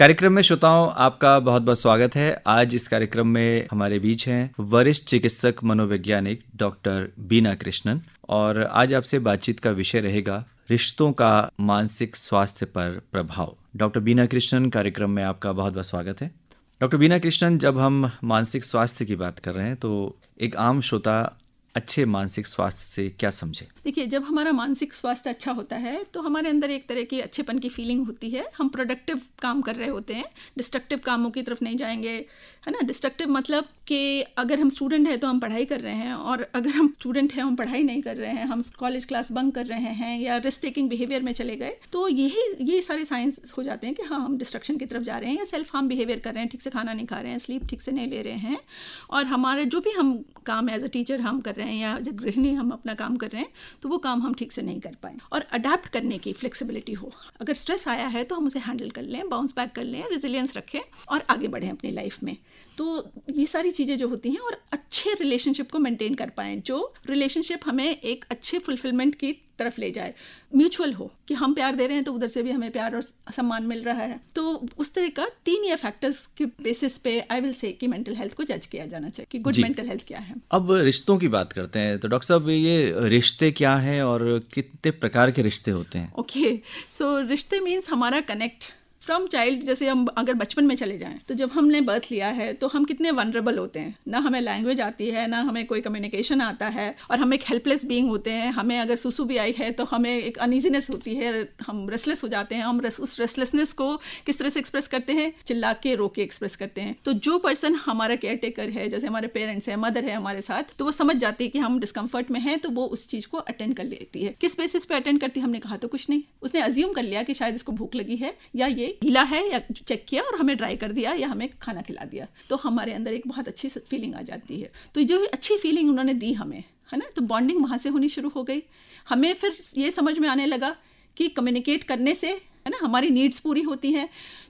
कार्यक्रम में श्रोताओं आपका बहुत बहुत स्वागत है। आज इस कार्यक्रम में हमारे बीच हैं वरिष्ठ चिकित्सक मनोवैज्ञानिक डॉक्टर बीना कृष्णन, और आज आपसे बातचीत का विषय रहेगा रिश्तों का मानसिक स्वास्थ्य पर प्रभाव। डॉक्टर बीना कृष्णन, कार्यक्रम में आपका बहुत बहुत स्वागत है। डॉक्टर बीना कृष्णन, जब हम मानसिक स्वास्थ्य की बात कर रहे हैं तो एक आम श्रोता अच्छे मानसिक स्वास्थ्य से क्या समझे? देखिए, जब हमारा मानसिक स्वास्थ्य अच्छा होता है तो हमारे अंदर एक तरह की अच्छेपन की फीलिंग होती है। हम प्रोडक्टिव काम कर रहे होते हैं, डिस्ट्रक्टिव कामों की तरफ नहीं जाएंगे, है ना। डिस्ट्रक्टिव मतलब कि अगर हम स्टूडेंट हैं तो हम पढ़ाई कर रहे हैं, और अगर हम स्टूडेंट हैं हम पढ़ाई नहीं कर रहे हैं, हम कॉलेज क्लास बंक कर रहे हैं या रिस्क टेकिंग बिहेवियर में चले गए, तो ये सारे साइंस हो जाते हैं कि हाँ, हम डिस्ट्रक्शन की तरफ जा रहे हैं या सेल्फ हार्म बिहेवियर कर रहे हैं, ठीक से खाना नहीं खा रहे हैं, स्लीप ठीक से नहीं ले रहे हैं, और हमारे जो भी हम काम एज अ टीचर हम कर रहे हैं या जब गृहिणी हम अपना काम कर रहे हैं तो वो काम हम ठीक से नहीं कर पाए। और अडेप्ट करने की फ्लेक्सिबिलिटी हो, अगर स्ट्रेस आया है तो हम उसे हैंडल कर लें, बाउंस बैक कर लें, रेजिलियंस रखें और आगे बढ़ें अपनी लाइफ में। तो ये सारी चीज़ें जो होती हैं, और अच्छे रिलेशनशिप को मेंटेन कर पाएँ, जो रिलेशनशिप हमें एक अच्छे फुलफिलमेंट की तरफ ले जाए, म्यूचुअल हो कि हम प्यार दे रहे हैं तो उधर से भी हमें प्यार और सम्मान मिल रहा है। तो उस तरह का 3 ये फैक्टर्स के बेसिस पे आई विल से कि मेंटल हेल्थ को जज किया जाना चाहिए कि गुड मेंटल हेल्थ क्या है। अब रिश्तों की बात करते हैं तो डॉक्टर साहब, ये रिश्ते क्या हैं और कितने प्रकार के रिश्ते होते हैं? ओके, सो रिश्ते मीन्स हमारा कनेक्ट फ्रॉम चाइल्ड। जैसे हम अगर बचपन में चले जाएं तो जब हमने बर्थ लिया है तो हम कितने वनरेबल होते हैं, ना हमें लैंग्वेज आती है, ना हमें कोई कम्युनिकेशन आता है, और हम एक हेल्पलेस बीइंग होते हैं। हमें अगर सुसु भी आई है तो हमें एक अनईजीनेस होती है, हम रेस्टलेस हो जाते हैं। हम उस रेस्टलेसनेस को किस तरह से एक्सप्रेस करते हैं? चिल्ला के, रो के एक्सप्रेस करते हैं। तो जो पर्सन हमारा केयर टेकर है, जैसे हमारे पेरेंट्स हैं, मदर है हमारे साथ, तो वो समझ जाती है कि हम डिस्कम्फर्ट में हैं, तो वो उस चीज़ को अटेंड कर लेती है। किस बेसिस पे अटेंड करती है? हमने कहा तो कुछ नहीं, उसने अज्यूम कर लिया कि शायद इसको भूख लगी है, या ये गीला है, या चेक किया और हमें ड्राई कर दिया, या हमें खाना खिला दिया, तो हमारे अंदर एक बहुत अच्छी फीलिंग आ जाती है। तो जो अच्छी फीलिंग उन्होंने दी हमें, है ना, तो बॉन्डिंग वहाँ से होनी शुरू हो गई। हमें फिर ये समझ में आने लगा कि कम्युनिकेट करने से, है ना, हमारी नीड्स पूरी होती हैं।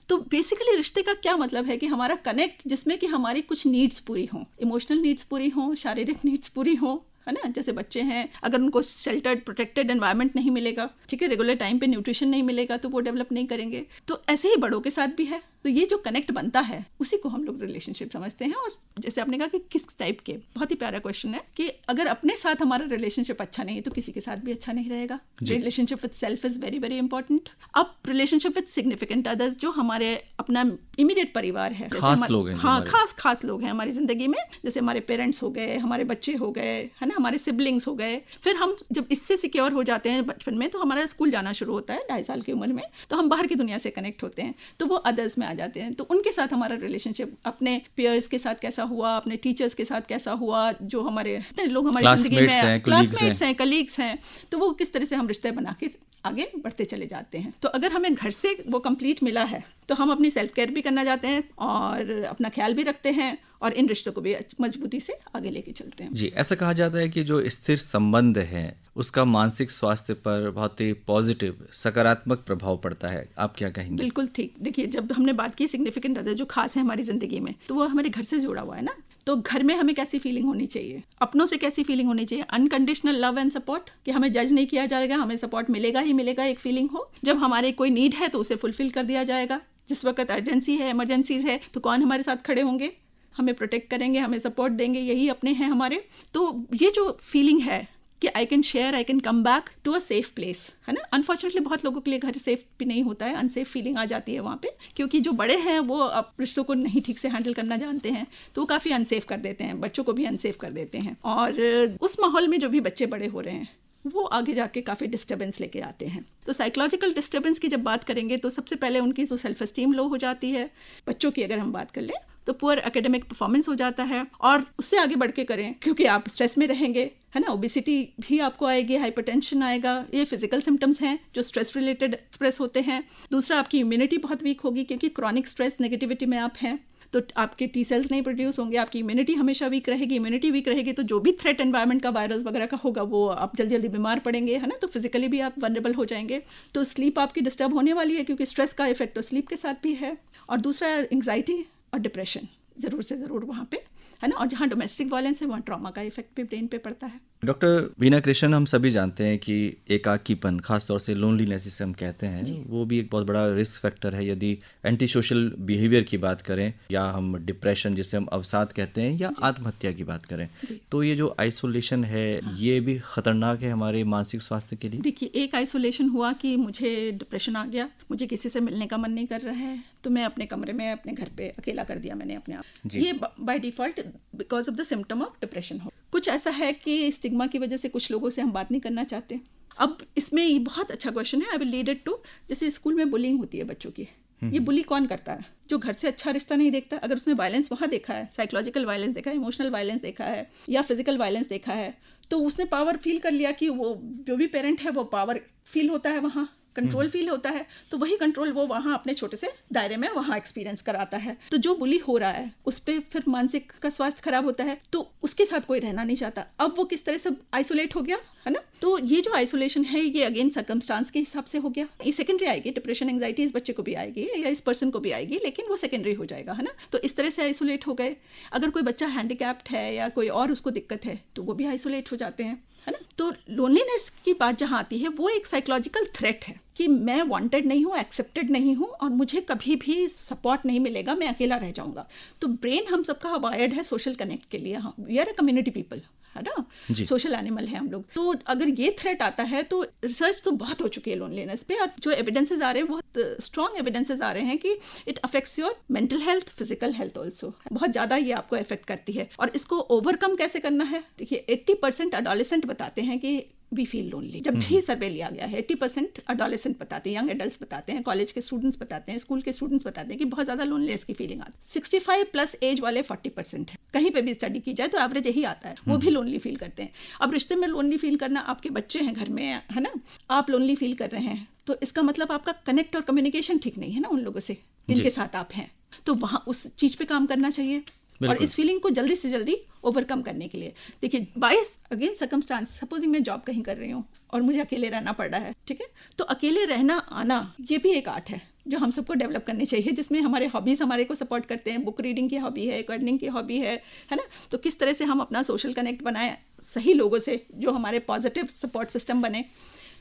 तो बेसिकली रिश्ते का क्या मतलब है कि हमारा कनेक्ट, जिसमें कि हमारी कुछ नीड्स पूरी हों, इमोशनल नीड्स पूरी हों, शारीरिक नीड्स पूरी हों, है ना। जैसे बच्चे हैं, अगर उनको शेल्टर्ड प्रोटेक्टेड एनवायरनमेंट नहीं मिलेगा, ठीक है, रेगुलर टाइम पे न्यूट्रिशन नहीं मिलेगा, तो वो डेवलप नहीं करेंगे। तो ऐसे ही बड़ों के साथ भी है। तो ये जो कनेक्ट बनता है उसी को हम लोग रिलेशनशिप समझते हैं। और जैसे आपने कहा कि किस टाइप के, बहुत ही प्यारा क्वेश्चन है कि अगर अपने साथ हमारा रिलेशनशिप अच्छा नहीं है तो किसी के साथ भी अच्छा नहीं रहेगा। Relationship with self is very very important. अब रिलेशनशिप विद सिग्निफिकेंट अदर्स, जो हमारे अपना इमीडिएट परिवार है, खास लोग हैं, हाँ, खास लोग हैं हमारी जिंदगी में, जैसे हमारे पेरेंट्स हो गए, हमारे बच्चे हो गए, है ना, हमारे सिबलिंग्स हो गए। फिर हम जब इससे सिक्योर हो जाते हैं बचपन में, तो हमारा स्कूल जाना शुरू होता है 2.5 साल की उम्र में, तो हम बाहर की दुनिया से कनेक्ट होते हैं, तो वो अदर्स में आ जाते हैं। तो उनके साथ हमारा रिलेशनशिप, अपने पेयर्स के साथ कैसा हुआ, अपने टीचर्स के साथ कैसा हुआ, जो हमारे लोग हमारी जिंदगी में क्लासमेट्स हैं, कलीग्स हैं, तो वो किस तरह से हम रिश्ते बना के आगे बढ़ते चले जाते हैं। तो अगर हमें घर से वो कंप्लीट मिला है तो हम अपनी सेल्फ केयर भी करना चाहते हैं और अपना ख्याल भी रखते हैं, और इन रिश्तों को भी मजबूती से आगे लेके चलते हैं। जी, ऐसा कहा जाता है कि जो स्थिर संबंध है उसका मानसिक स्वास्थ्य पर बहुत ही पॉजिटिव, सकारात्मक प्रभाव पड़ता है। आप क्या कहेंगे? बिल्कुल ठीक। देखिए, जब हमने बात की सिग्निफिकेंट अदर जो खास है हमारी जिंदगी में, तो वो हमारे घर से जुड़ा हुआ है ना। तो घर में हमें कैसी फीलिंग होनी चाहिए, अपनों से कैसी फीलिंग होनी चाहिए? अनकंडीशनल लव एंड सपोर्ट, कि हमें जज नहीं किया जाएगा, हमें सपोर्ट मिलेगा ही मिलेगा, एक फीलिंग हो। जब हमारे कोई नीड है तो उसे फुलफिल कर दिया जाएगा। जिस वक्त अर्जेंसी है, इमरजेंसीज है, तो कौन हमारे साथ खड़े होंगे, हमें प्रोटेक्ट करेंगे, हमें सपोर्ट देंगे, यही अपने हैं हमारे। तो ये जो फीलिंग है कि I can share, I can come back to a safe place, है ना। अनफॉर्चुनेटली बहुत लोगों के लिए घर सेफ भी नहीं होता है, अनसेफ फीलिंग आ जाती है वहाँ पे, क्योंकि जो बड़े हैं वो अब रिश्तों को नहीं ठीक से हैंडल करना जानते हैं, तो वो काफ़ी अनसेफ कर देते हैं, बच्चों को भी अनसेफ कर देते हैं। और उस माहौल में जो भी बच्चे बड़े हो रहे हैं वो आगे जाके काफ़ी डिस्टर्बेंस लेके आते हैं। तो साइकोलॉजिकल डिस्टर्बेंस की जब बात करेंगे तो सबसे पहले उनकी तो सेल्फ एस्टीम लो हो जाती है। बच्चों की अगर हम बात कर लें तो पुअर एकेडमिक परफॉर्मेंस हो जाता है, और उससे आगे बढ़ के करें क्योंकि आप स्ट्रेस में रहेंगे, है ना। ओबेसिटी भी आपको आएगी, हाइपरटेंशन आएगा, ये फिजिकल सिम्टम्स हैं जो स्ट्रेस रिलेटेड एक्सप्रेस होते हैं। दूसरा, आपकी इम्यूनिटी बहुत वीक होगी क्योंकि क्रॉनिक स्ट्रेस नेगेटिविटी में आप हैं, तो आपके टी सेल्स नहीं प्रोड्यूस होंगे, आपकी इम्यूनिटी हमेशा वीक रहेगी। इम्यूनिटी वीक रहेगी तो जो भी थ्रेट एनवायरनमेंट का, वायरस वगैरह का होगा, वो आप जल्दी जल्दी बीमार पड़ेंगे, है ना। तो फिजिकली भी आप वनरेबल हो जाएंगे। तो स्लीप आपकी डिस्टर्ब होने वाली है क्योंकि स्ट्रेस का इफेक्ट तो स्लीप के साथ भी है। और दूसरा, एंग्जाइटी और डिप्रेशन ज़रूर से ज़रूर वहाँ पे, है ना। और जहाँ डोमेस्टिक वायलेंस है वहाँ ट्रॉमा का इफेक्ट भी ब्रेन पे पड़ता है। डॉक्टर बीना कृष्णन, हम सभी जानते हैं कि एकाकीपन, खासतौर से लोनलीनेस जिसे हम कहते हैं, वो भी एक बहुत बड़ा रिस्क फैक्टर है यदि एंटी सोशल बिहेवियर की बात करें, या हम डिप्रेशन जिसे हम अवसाद कहते हैं, या आत्महत्या की बात करें। तो ये जो आइसोलेशन है, ये भी खतरनाक है हमारे मानसिक स्वास्थ्य के लिए। देखिए, एक आइसोलेशन हुआ कि मुझे डिप्रेशन आ गया, मुझे किसी से मिलने का मन नहीं कर रहा है, तो मैं अपने कमरे में अपने घर पे अकेला कर दिया मैंने अपने आप। ये by default because of the symptom of depression हो। कुछ ऐसा है कि स्टिग्मा की वजह से कुछ लोगों से हम बात नहीं करना चाहते। अब इसमें ये बहुत अच्छा क्वेश्चन है, I will lead it to, जैसे स्कूल में बुलिंग होती है बच्चों की, ये बुली कौन करता है? जो घर से अच्छा रिश्ता नहीं देखता। अगर उसने वायलेंस वहाँ देखा है, साइकोलॉजिकल वायलेंस देखा है, इमोशनल वायलेंस देखा है, या फिजिकल वायलेंस देखा है, तो उसने पावर फील कर लिया कि वो जो भी पेरेंट है वो पावर फील होता है, वहाँ कंट्रोल फील होता है, तो वही कंट्रोल वो वहाँ अपने छोटे से दायरे में वहाँ एक्सपीरियंस कराता है। तो जो बुली हो रहा है उस पर फिर मानसिक का स्वास्थ्य खराब होता है, तो उसके साथ कोई रहना नहीं चाहता। अब वो किस तरह से आइसोलेट हो गया है ना। तो ये जो आइसोलेशन है, ये अगेन सर्कमस्टांस के हिसाब से हो गया। ये सेकेंडरी आएगी, डिप्रेशन एंग्जाइटी इस बच्चे को भी आएगी या इस पर्सन को भी आएगी, लेकिन वो सेकेंडरी हो जाएगा, है ना। तो इस तरह से आइसोलेट हो गए। अगर कोई बच्चा हैंडीकैप्ड है या कोई और उसको दिक्कत है, तो वो भी आइसोलेट हो जाते हैं, है ना। तो लोनलीनेस की बात जहाँ आती है, वो एक साइकोलॉजिकल थ्रेट है कि मैं वांटेड नहीं हूँ, एक्सेप्टेड नहीं हूँ, और मुझे कभी भी सपोर्ट नहीं मिलेगा, मैं अकेला रह जाऊंगा। तो ब्रेन हम सबका वायर्ड है सोशल कनेक्ट के लिए। हाँ, we are a community people, है ना, सोशल एनिमल है हम लोग। तो अगर ये थ्रेट आता है, तो रिसर्च तो बहुत हो चुकी है लोनलीनेस पे, और जो एविडेंसेस आ रहे हैं, बहुत स्ट्रॉन्ग एविडेंसेस आ रहे हैं कि it affects your mental health, physical health also. बहुत ज़्यादा ये आपको अफेक्ट करती है। और इसको ओवरकम कैसे करना है? देखिए, 80% एडोलेसेंट बताते हैं कि वी फील लोनली। जब भी सर्वे लिया गया है, 80% एडोलेसेंट बताते हैं, यंग एडल्ट्स बताते हैं, कॉलेज के स्टूडेंट्स बताते हैं, स्कूल के स्टूडेंट्स बताते हैं कि बहुत ज़्यादा लोनलीनेस की फीलिंग आती है। 65+ एज वाले 40% है। कहीं पे भी स्टडी की जाए तो एवरेज यही आता है, वो भी लोनली फील करते हैं। अब रिश्ते में लोनली फील करना, आपके बच्चे हैं घर में, है ना, आप लोनली फील कर रहे हैं, तो इसका मतलब आपका कनेक्ट और कम्युनिकेशन ठीक नहीं है ना उन लोगों से जिनके साथ आप हैं। तो वहाँ उस चीज़ पे काम करना चाहिए। और इस फीलिंग को जल्दी से जल्दी ओवरकम करने के लिए, देखिए, बाय अगेन सर्कमस्टांस, सपोजिंग मैं जॉब कहीं कर रही हूँ और मुझे अकेले रहना पड़ रहा है, ठीक है, तो अकेले रहना आना, ये भी एक आर्ट है जो हम सबको डेवलप करनी चाहिए, जिसमें हमारे हॉबीज़ हमारे को सपोर्ट करते हैं। बुक रीडिंग की हॉबी है, गार्डनिंग की हॉबी है ना। तो किस तरह से हम अपना सोशल कनेक्ट बनाएं सही लोगों से, जो हमारे पॉजिटिव सपोर्ट सिस्टम बने।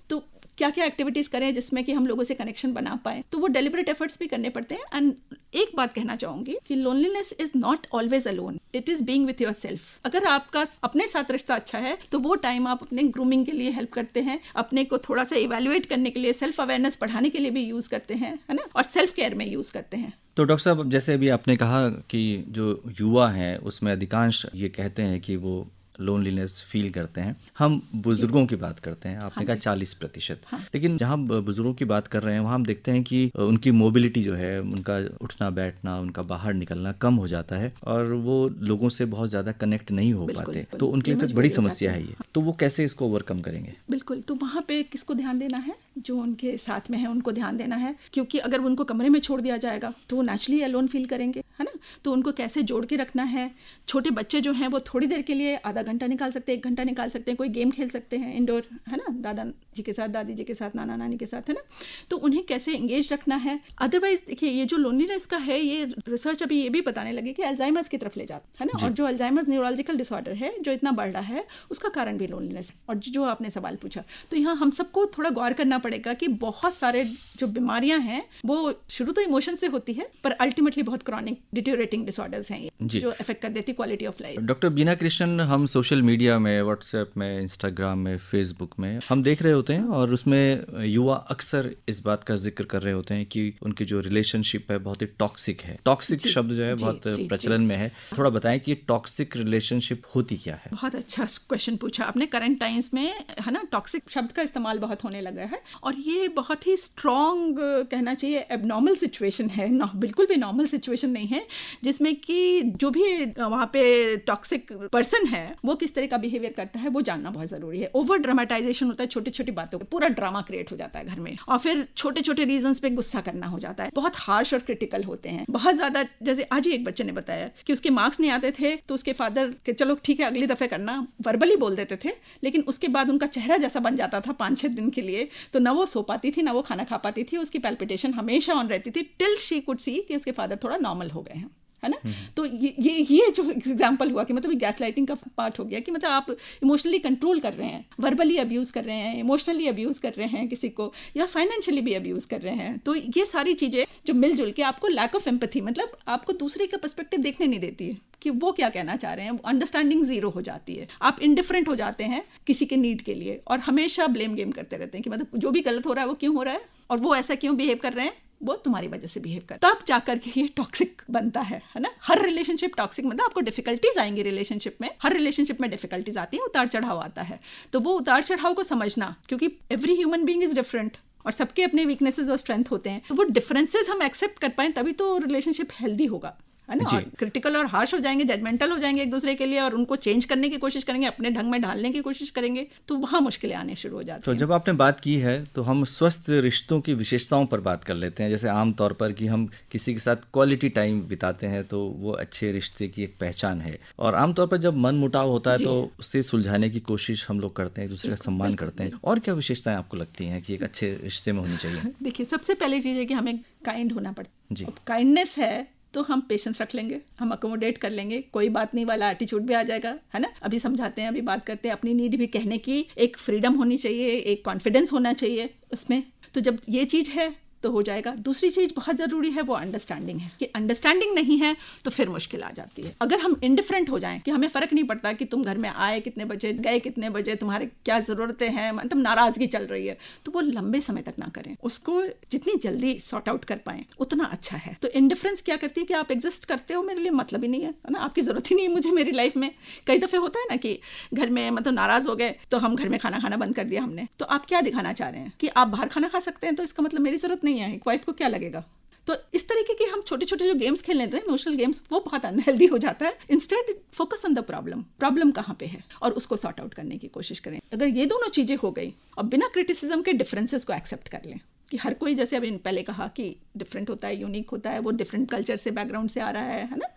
तो क्या क्या एक्टिविटीज़ करें जिसमें कि हम लोगों से कनेक्शन बना पाए, तो वो डेलिब्रेट एफर्ट्स भी करने पड़ते हैं। एंड एक बात कहना चाहूँगी कि loneliness is not always alone, it is being with your self. अगर आपका अपने साथ रिश्ता अच्छा है, तो वो टाइम आप अपने ग्रूमिंग के लिए हेल्प करते हैं, अपने को थोड़ा सा इवेल्युएट करने के लिए, सेल्फ अवेयरनेस बढ़ाने के लिए भी यूज़ करते हैं, है ना, और सेल्फ केयर में यूज़ करते हैं। तो डॉक्टर साहब, जैसे अभी आपने कहा कि जो युवा हैं उसमें अधिकांश ये कहते हैं कि वो लोनलीनेस फील करते हैं। हम बुजुर्गों की बात करते हैं, आपने कहा 40%। लेकिन जहाँ बुजुर्गों की बात कर रहे हैं, वहाँ हम देखते हैं कि उनकी मोबिलिटी जो है, उनका उठना बैठना, उनका बाहर निकलना कम हो जाता है, और वो लोगों से बहुत ज़्यादा कनेक्ट नहीं हो पाते। तो उनके लिए तो बड़ी समस्या है ये। तो वो कैसे इसको ओवरकम करेंगे? बिल्कुल, तो वहाँ पे किसको ध्यान देना है? जो उनके साथ में है उनको ध्यान देना है, क्योंकि अगर उनको कमरे में छोड़ दिया जाएगा तो वो नेचुरली अलोन फील करेंगे, है ना। तो उनको कैसे जोड़ के रखना है? छोटे बच्चे जो हैं वो थोड़ी देर के लिए आधा घंटा निकाल सकते हैं, 1 घंटा निकाल सकते हैं, कोई गेम खेल सकते हैं इंडोर, है ना, दादा जी के साथ, दादी जी के साथ, नाना नानी के साथ, है ना। तो उन्हें कैसे एंगेज रखना है? अदरवाइज देखिए, ये जो लोनलीनेस का है, ये रिसर्च अभी ये भी बताने लगे कि अल्जाइमर्स की तरफ ले जाता है ना। और जो अल्जाइमर्स न्यूरोलॉजिकल डिसऑर्डर है जो इतना बढ़ रहा है, उसका कारण भी लोनलीनेस। और जो आपने सवाल पूछा, तो यहाँ हम सबको थोड़ा गौर करना पड़ेगा कि बहुत सारे जो बीमारियां हैं वो शुरू तो इमोशन से होती है, पर अल्टीमेटली बहुत क्रॉनिक डिटेरियोरेटिंग डिसऑर्डर्स हैं ये, जो अफेक्ट कर देती क्वालिटी ऑफ लाइफ। डॉक्टर बीना कृष्णन, हम सोशल मीडिया में, व्हाट्सएप में, इंस्टाग्राम में, फेसबुक में हम देख रहे होते हैं, और उसमें युवा अक्सर इस बात का जिक्र कर रहे होते हैं कि उनकी जो रिलेशनशिप है बहुत ही टॉक्सिक है। टॉक्सिक शब्द जो है बहुत प्रचलन में है। थोड़ा बताएं कि टॉक्सिक रिलेशनशिप होती क्या है? बहुत अच्छा क्वेश्चन पूछा आपने। करंट टाइम्स में, है ना, टॉक्सिक शब्द का इस्तेमाल बहुत होने लगा है, और ये बहुत ही स्ट्रॉन्ग कहना चाहिए एबनॉर्मल सिचुएशन है, बिल्कुल भी नॉर्मल सिचुएशन नहीं है, जिसमें कि जो भी वहाँ पे टॉक्सिक पर्सन है वो किस तरह का बिहेवियर करता है वो जानना बहुत जरूरी है। ओवर ड्रामेटाइजेशन होता है, छोटी छोटी बातों पे पूरा ड्रामा क्रिएट हो जाता है घर में, और फिर छोटे छोटे रीजंस पे गुस्सा करना हो जाता है, बहुत हार्श और क्रिटिकल होते हैं, बहुत ज्यादा। जैसे आज ही एक बच्चे ने बताया कि उसके मार्क्स नहीं आते थे, तो उसके फादर के चलो ठीक है अगली दफे करना वर्बली बोल देते थे, लेकिन उसके बाद उनका चेहरा जैसा बन जाता था 5-6 दिन के लिए, तो ना वो सो पाती थी, ना वो खाना खा पाती थी, उसकी पैल्पिटेशन हमेशा ऑन रहती थी, टिल शी कुड सी कि उसके फादर थोड़ा नॉर्मल हो गए हैं, है ना। तो ये जो एग्जांपल हुआ कि मतलब गैस लाइटिंग का पार्ट हो गया कि मतलब आप इमोशनली कंट्रोल कर रहे हैं, वर्बली अब्यूज़ कर रहे हैं, इमोशनली अब्यूज़ कर रहे हैं किसी को, या फाइनेंशियली भी अब्यूज़ कर रहे हैं। तो ये सारी चीज़ें जो मिलजुल के आपको लैक ऑफ एम्पैथी, मतलब आपको दूसरे का पर्सपेक्टिव देखने नहीं देती है कि वो क्या कहना चाह रहे हैं, अंडरस्टैंडिंग जीरो हो जाती है, आप इंडिफरेंट हो जाते हैं किसी के नीड के लिए, और हमेशा ब्लेम गेम करते रहते हैं कि मतलब जो भी गलत हो रहा है वो क्यों हो रहा है और वो ऐसा क्यों बिहेव कर रहे हैं, वो तुम्हारी वजह से बिहेव कर, तब जाकर के ये टॉक्सिक बनता है ना। हर रिलेशनशिप टॉक्सिक, मतलब आपको डिफिकल्टीज आएंगी रिलेशनशिप में, हर रिलेशनशिप में डिफिकल्टीज आती हैं, उतार चढ़ाव आता है। तो वो उतार चढ़ाव को समझना, क्योंकि every human being is different और सबके अपने वीकनेसेस और स्ट्रेंथ होते हैं, तो वो डिफरेंसेस हम एक्सेप्ट कर पाएं तभी तो रिलेशनशिप हेल्दी होगा, है ना। और क्रिटिकल और हार्श हो जाएंगे, जजमेंटल हो जाएंगे एक दूसरे के लिए और उनको चेंज करने की कोशिश करेंगे, अपने ढंग में ढालने की कोशिश करेंगे, तो वहाँ मुश्किलें आने शुरू हो जाती हैं। तो जब आपने बात की है तो हम स्वस्थ रिश्तों की विशेषताओं पर बात कर लेते हैं। जैसे आमतौर पर कि हम किसी के साथ क्वालिटी टाइम बिताते हैं तो वो अच्छे रिश्ते की एक पहचान है, और आमतौर पर जब मन मुटाव होता है तो उससे सुलझाने की कोशिश हम लोग करते हैं, एक दूसरे का सम्मान करते हैं। और क्या विशेषताएं आपको लगती हैं कि एक अच्छे रिश्ते में होनी चाहिए? देखिए, सबसे पहली चीज़ है कि हमें काइंड होना पड़ता जी। है। काइंडनेस है तो हम पेशेंस रख लेंगे, हम अकोमोडेट कर लेंगे, कोई बात नहीं वाला एटीट्यूड भी आ जाएगा, है ना। अभी समझाते हैं, अभी बात करते हैं, अपनी नीड भी कहने की एक फ्रीडम होनी चाहिए, एक कॉन्फिडेंस होना चाहिए उसमें। तो जब ये चीज़ है तो हो जाएगा। दूसरी चीज़ बहुत ज़रूरी है, वो अंडरस्टैंडिंग है, कि अंडरस्टैंडिंग नहीं है तो फिर मुश्किल आ जाती है। अगर हम इंडिफरेंट हो जाएं कि हमें फ़र्क नहीं पड़ता कि तुम घर में आए कितने बजे, गए कितने बजे, तुम्हारे क्या ज़रूरतें हैं, मतलब नाराज़गी चल रही है, तो वो लंबे समय तक ना करें, उसको जितनी जल्दी सॉर्ट आउट कर पाएं उतना अच्छा है। तो इंडिफरेंस क्या करती है कि आप एग्जिस्ट करते हो, मेरे लिए मतलब ही नहीं है ना, आपकी ज़रूरत ही नहीं है मुझे मेरी लाइफ में। कई दफ़े होता है ना कि घर में मतलब नाराज़ हो गए तो हम घर में खाना खाना बंद कर दिया हमने, तो आप क्या दिखाना चाह रहे हैं कि आप बाहर खाना खा सकते हैं, तो इसका मतलब मेरी ज़रूरत नहीं है, एक वाइफ को क्या लगेगा। तो इस तरीके के हम छोटे छोटे जो गेम्स खेल लेते हैं, इमोशनल गेम्स, वो बहुत अनहेल्दी हो जाता है। Instead focus on the problem कहाँ पे है और उसको सॉर्ट आउट करने की कोशिश करें। अगर ये दोनों चीज़ें हो गई और बिना क्रिटिसिज्म के डिफरेंसेस को एक्सेप्ट कर लें कि हर कोई, जैसे अभी पहले कहा कि डिफरेंट होता है, यूनिक होता है, वो डिफरेंट कल्चर से, बैकग्राउंड से आ रहा है ना,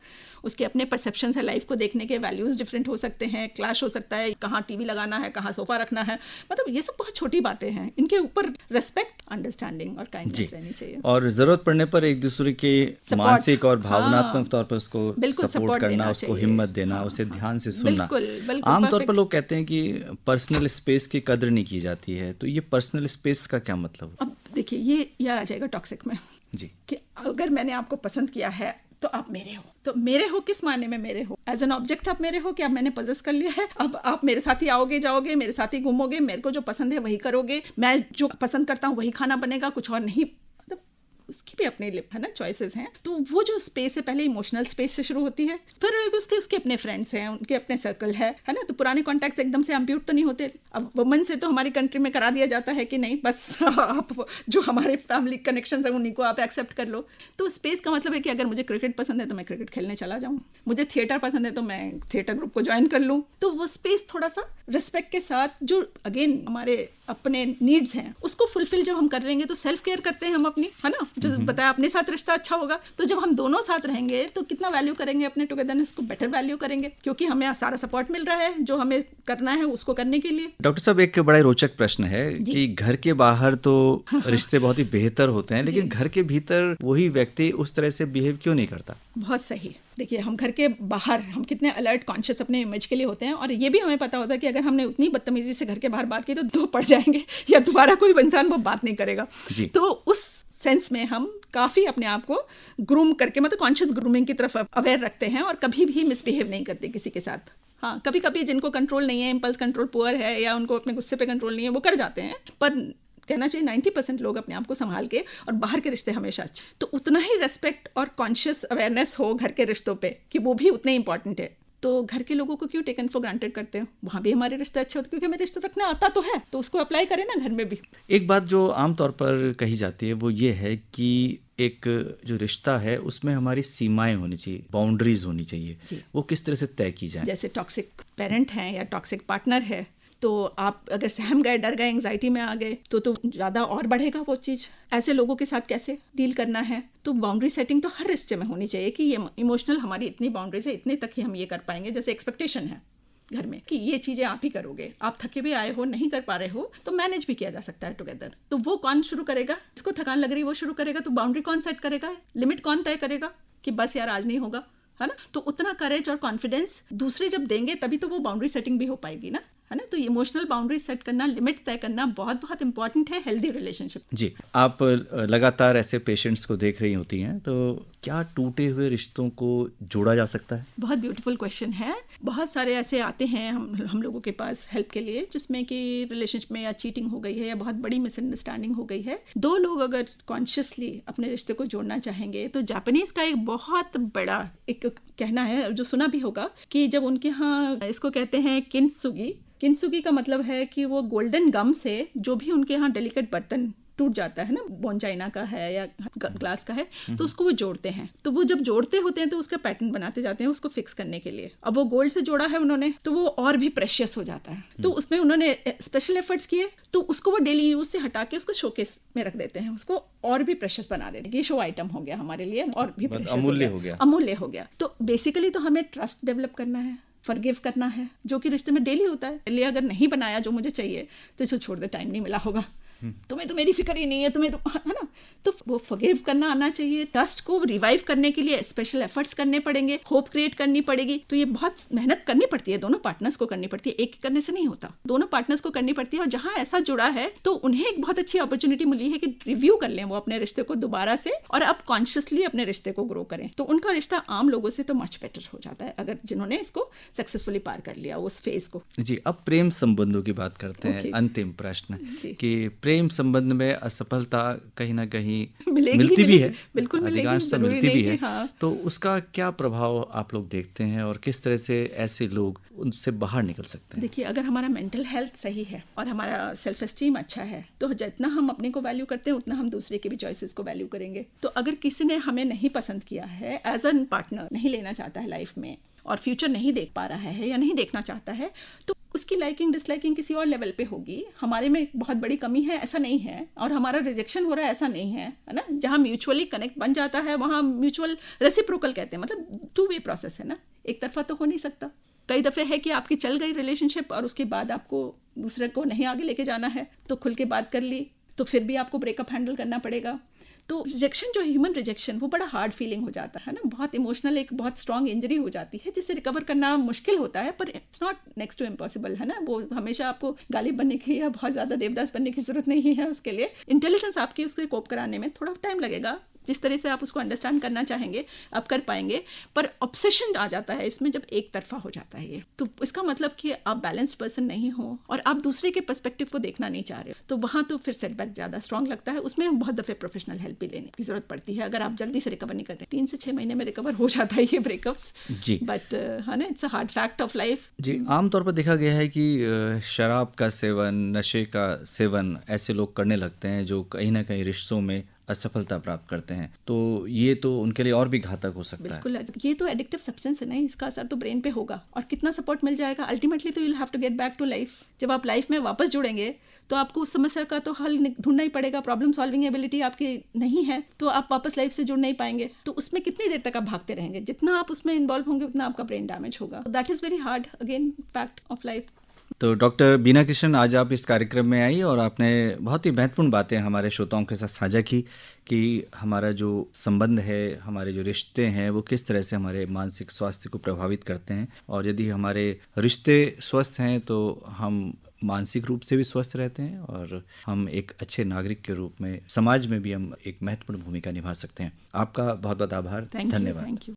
उसके अपने परसेप्शन है लाइफ को देखने के, वैल्यूज़ डिफरेंट हो सकते हैं, क्लैश हो सकता है, कहाँ टीवी लगाना है, कहाँ सोफा रखना है, मतलब ये सब बहुत छोटी बातें हैं। इनके ऊपर रेस्पेक्ट, अंडरस्टैंडिंग और काइंडनेस रहनी चाहिए, और ज़रूरत पड़ने पर एक दूसरे के मानसिक और भावनात्मक तौर पर उसको सपोर्ट करना, उसको हिम्मत देना, उसे ध्यान से सुनना। आमतौर पर लोग कहते हैं कि पर्सनल स्पेस की कदर नहीं की जाती है, तो ये पर्सनल स्पेस का क्या मतलब? अब देखिए, ये आ जाएगा टॉक्सिक में जी, कि अगर मैंने आपको पसंद किया है तो आप मेरे हो। तो मेरे हो किस मायने में मेरे हो? एज एन ऑब्जेक्ट आप मेरे हो कि अब मैंने पजेस कर लिया है, अब आप मेरे साथ ही आओगे जाओगे, मेरे साथ ही घूमोगे, मेरे को जो पसंद है वही करोगे, मैं जो पसंद करता हूँ वही खाना बनेगा, कुछ और नहीं। मतलब उसकी भी अपने है ना चॉइसेस हैं। तो वो जो स्पेस है पहले इमोशनल स्पेस से शुरू होती है, फिर उसके अपने फ्रेंड्स हैं, उनके अपने सर्कल है ना। तो पुराने कॉन्टैक्ट्स एकदम से अम्प्यूट तो नहीं होते। अब वुमन से तो हमारी कंट्री में करा दिया जाता है कि नहीं, बस आप जो हमारे फैमिली कनेक्शन है उन्हीं को आप एक्सेप्ट कर लो। तो स्पेस का मतलब है कि अगर मुझे क्रिकेट पसंद है तो मैं क्रिकेट खेलने चला जाऊँ, मुझे थिएटर पसंद है तो मैं थिएटर ग्रुप को ज्वाइन कर लूँ। तो वो स्पेस थोड़ा सा रिस्पेक्ट के साथ, जो अगेन हमारे अपने नीड्स हैं उसको फुलफिल जब हम कर लेंगे तो सेल्फ केयर करते हैं हम अपनी, है ना, जो बताया अपने साथ रिश्ता अच्छा होगा। तो जब हम दोनों साथ रहेंगे तो कितना वैल्यू करेंगे अपने टुगेदरनेस को, बेटर वैल्यू करेंगे, क्योंकि हमें सारा सपोर्ट मिल रहा है जो हमें करना है उसको करने के लिए। डॉक्टर साहब, एक बड़ा रोचक प्रश्न है कि घर के बाहर तो रिश्ते बहुत ही बेहतर होते हैं, लेकिन घर के भीतर वही व्यक्ति उस तरह से बिहेव क्यों नहीं करता? बहुत सही। देखिए, हम घर के बाहर हम कितने अलर्ट कॉन्शियस अपने इमेज के लिए होते हैं, और ये भी हमें पता होता है कि अगर हमने उतनी बदतमीजी से घर के बाहर बात की तो दो पड़ जाएंगे या दोबारा कोई इंसान वो बात नहीं करेगा। तो उस सेंस में हम काफ़ी अपने आप को ग्रूम करके, मतलब कॉन्शियस ग्रूमिंग की तरफ अवेयर रखते हैं और कभी भी मिसबिहेव नहीं करते किसी के साथ। हाँ, कभी कभी जिनको कंट्रोल नहीं है, इम्पल्स कंट्रोल पुअर है या उनको अपने गुस्से पे कंट्रोल नहीं है, वो कर जाते हैं, पर कहना चाहिए 90% लोग अपने आप को संभाल के, और बाहर के रिश्ते हमेशा अच्छे। तो उतना ही रेस्पेक्ट और कॉन्शियस अवेयरनेस हो घर के रिश्तों पे कि वो भी उतने इंपॉर्टेंट है। तो घर के लोगों को क्यों टेकन फॉर ग्रांटेड करते हो? वहाँ भी हमारे रिश्ते अच्छे होते, क्योंकि हमें रिश्ते रखना आता तो है, तो उसको अप्लाई करें ना घर में भी। एक बात जो आमतौर पर कही जाती है वो ये है कि एक जो रिश्ता है उसमें हमारी सीमाएं होनी चाहिए, बाउंड्रीज होनी चाहिए। वो किस तरह से तय की जाए? जैसे टॉक्सिक पेरेंट हैं या टॉक्सिक पार्टनर है, तो आप अगर सहम गए, डर गए, एंग्जाइटी में आ गए तो ज़्यादा और बढ़ेगा वो चीज़। ऐसे लोगों के साथ कैसे डील करना है? तो बाउंड्री सेटिंग तो हर रिश्ते में होनी चाहिए कि ये इमोशनल हमारी इतनी बाउंड्रीज है, इतने तक ही हम ये कर पाएंगे। जैसे एक्सपेक्टेशन है घर में कि ये चीज़ें आप ही करोगे, आप थके भी आए हो, नहीं कर पा रहे हो, तो मैनेज भी किया जा सकता है टुगेदर। तो वो कौन शुरू करेगा? इसको थकान लग रही है वो शुरू करेगा, तो बाउंड्री कौन सेट करेगा, लिमिट कौन तय करेगा कि बस यार आज नहीं होगा, है ना। तो उतना करेज और कॉन्फिडेंस दूसरे जब देंगे तभी तो वो बाउंड्री सेटिंग भी हो पाएगी ना, है ना। तो इमोशनल बाउंड्री सेट करना, लिमिट तय करना बहुत बहुत इंपॉर्टेंट है हेल्दी रिलेशनशिप। जी, आप लगातार ऐसे पेशेंट्स को देख रही होती हैं, तो क्या टूटे हुए रिश्तों को जोड़ा जा सकता है? बहुत ब्यूटीफुल क्वेश्चन है। बहुत सारे ऐसे आते हैं हम लोगों के पास हेल्प के लिए, जिसमें कि रिलेशनशिप में या चीटिंग हो गई है या बहुत बड़ी मिसअंडरस्टैंडिंग हो गई है। दो लोग अगर कॉन्शियसली अपने रिश्ते को जोड़ना चाहेंगे तो जापानीज का एक बहुत बड़ा एक कहना है, जो सुना भी होगा, कि जब उनके यहाँ इसको कहते हैं किंसुगी का मतलब है कि वो गोल्डन गम से जो भी उनके यहाँ डेलिकेट बर्तन टूट जाता है ना, बोन चाइना का है या ग्लास का है, तो उसको वो जोड़ते हैं। तो वो जब जोड़ते होते हैं तो उसका पैटर्न बनाते जाते हैं उसको फिक्स करने के लिए। अब वो गोल्ड से जोड़ा है उन्होंने, तो वो और भी प्रेशियस हो जाता है। तो उसमें उन्होंने स्पेशल एफर्ट्स किए, तो उसको वो डेली यूज से हटा के उसको शोकेस में रख देते हैं, उसको और भी प्रेशियस बना देते हैं। ये शो आइटम हो गया हमारे लिए, और भी अमूल्य हो गया। तो बेसिकली तो हमें ट्रस्ट डेवलप करना है, फॉरगिव करना है, जो कि रिश्ते में डेली होता है। लिए अगर नहीं बनाया जो मुझे चाहिए तो इसको छोड़ दे, टाइम नहीं मिला होगा, तुम्हें तो मेरी फिक्र ही नहीं है, तुम्हें तो, है ना। तो वो फॉरगिव करना आना चाहिए। ट्रस्ट को रिवाइव करने के लिए स्पेशल एफर्ट्स करने पड़ेंगे, होप क्रिएट करनी पड़ेगी। तो ये बहुत मेहनत करनी पड़ती है, दोनों पार्टनर्स को करनी पड़ती है, एक करने से नहीं होता, दोनों पार्टनर्स को करनी पड़ती है। और जहां ऐसा जुड़ा है तो उन्हें एक बहुत अच्छी अपॉर्चुनिटी मिली है कि रिव्यू कर लें वो अपने रिश्ते को दोबारा से, और अब कॉन्शियसली अपने रिश्ते को ग्रो करें। तो उनका रिश्ता आम लोगों से तो मच बेटर हो जाता है, अगर जिन्होंने इसको सक्सेसफुली पार कर लिया उस फेज को। जी, अब प्रेम संबंधों की बात करते हैं। अंतिम प्रश्न कि प्रेम संबंध में असफलता कहीं ना कहीं मिलती भी है, बिल्कुल अधिकांशतः मिलती भी है। हाँ। तो उसका क्या प्रभाव आप लोग देखते हैं और किस तरह से ऐसे लोग उनसे बाहर निकल सकते हैं? देखिए, अगर हमारा मेंटल हेल्थ सही है और हमारा सेल्फ एस्टीम अच्छा है, तो जितना हम अपने को वैल्यू करते हैं उतना हम दूसरे के भी चॉइसेस को वैल्यू करेंगे। तो अगर किसी ने हमें नहीं पसंद किया है, एज एन पार्टनर नहीं लेना चाहता है लाइफ में, और फ्यूचर नहीं देख पा रहा है या नहीं देखना चाहता है, तो उसकी लाइकिंग डिसलाइकिंग किसी और लेवल पे होगी। हमारे में बहुत बड़ी कमी है ऐसा नहीं है, और हमारा रिजेक्शन हो रहा है ऐसा नहीं है, है ना। जहाँ म्यूचुअली कनेक्ट बन जाता है वहाँ म्यूचुअल रेसिप्रोकल कहते हैं, मतलब टू वे प्रोसेस है ना, एक तरफा तो हो नहीं सकता। कई दफ़े है कि आपकी चल गई रिलेशनशिप और उसके बाद आपको दूसरे को नहीं आगे लेके जाना है, तो खुल के बात कर ली, तो फिर भी आपको ब्रेकअप हैंडल करना पड़ेगा। तो रिजेक्शन, जो ह्यूमन रिजेक्शन, वो बड़ा हार्ड फीलिंग हो जाता है ना, बहुत इमोशनल, एक बहुत स्ट्रॉन्ग इंजरी हो जाती है जिससे रिकवर करना मुश्किल होता है, पर it's not next to impossible, है ना। वो हमेशा आपको गालिब बनने की या बहुत ज़्यादा देवदास बनने की जरूरत नहीं है। उसके लिए इंटेलिजेंस आपकी उसको कोप कराने में थोड़ा टाइम लगेगा। जिस तरह से आप उसको अंडरस्टैंड करना चाहेंगे आप कर पाएंगे, पर ऑब्सेशन आ जाता है इसमें जब एक तरफा हो जाता है ये। तो इसका मतलब कि आप बैलेंस्ड पर्सन नहीं हो और आप दूसरे के पर्सपेक्टिव को देखना नहीं चाह रहे हो, तो वहाँ तो फिर सेटबैक ज़्यादा स्ट्रॉन्ग लगता है। उसमें बहुत दफ़े प्रोफेशनल हेल्प भी लेने की जरूरत पड़ती है, अगर आप जल्दी से रिकवर नहीं कर रहे। 3 से 6 महीने में रिकवर हो जाता है ये ब्रेकअप्स जी, बट है ना, it's a hard fact of life. जी, आमतौर पर देखा गया है कि शराब का सेवन, नशे का सेवन ऐसे लोग करने लगते हैं जो कहीं ना कहीं रिश्तों में असफलता प्राप्त करते हैं, तो ये तो उनके लिए और भी घातक हो सकता है। बिल्कुल, ये तो एडिक्टिव सब्सटेंस है ना, इसका असर तो ब्रेन पे होगा। और कितना सपोर्ट मिल जाएगा, अल्टीमेटली तो you will have to get back to life. जब आप लाइफ में वापस जुड़ेंगे तो आपको उस समस्या का तो हल ढूंढना ही पड़ेगा। प्रॉब्लम सॉल्विंग एबिलिटी आपकी नहीं है तो आप वापस लाइफ से जुड़ नहीं पाएंगे। तो उसमें कितनी देर तक आप भागते रहेंगे, जितना आप उसमें इन्वॉल्व होंगे उतना आपका ब्रेन डैमेज होगा। That is very hard, again fact of life. तो डॉक्टर बीना कृष्णन, आज आप इस कार्यक्रम में आई और आपने बहुत ही महत्वपूर्ण बातें हमारे श्रोताओं के साथ साझा की कि हमारा जो संबंध है, हमारे जो रिश्ते हैं, वो किस तरह से हमारे मानसिक स्वास्थ्य को प्रभावित करते हैं, और यदि हमारे रिश्ते स्वस्थ हैं तो हम मानसिक रूप से भी स्वस्थ रहते हैं और हम एक अच्छे नागरिक के रूप में समाज में भी हम एक महत्वपूर्ण भूमिका निभा सकते हैं। आपका बहुत बहुत आभार, धन्यवाद। Thank you.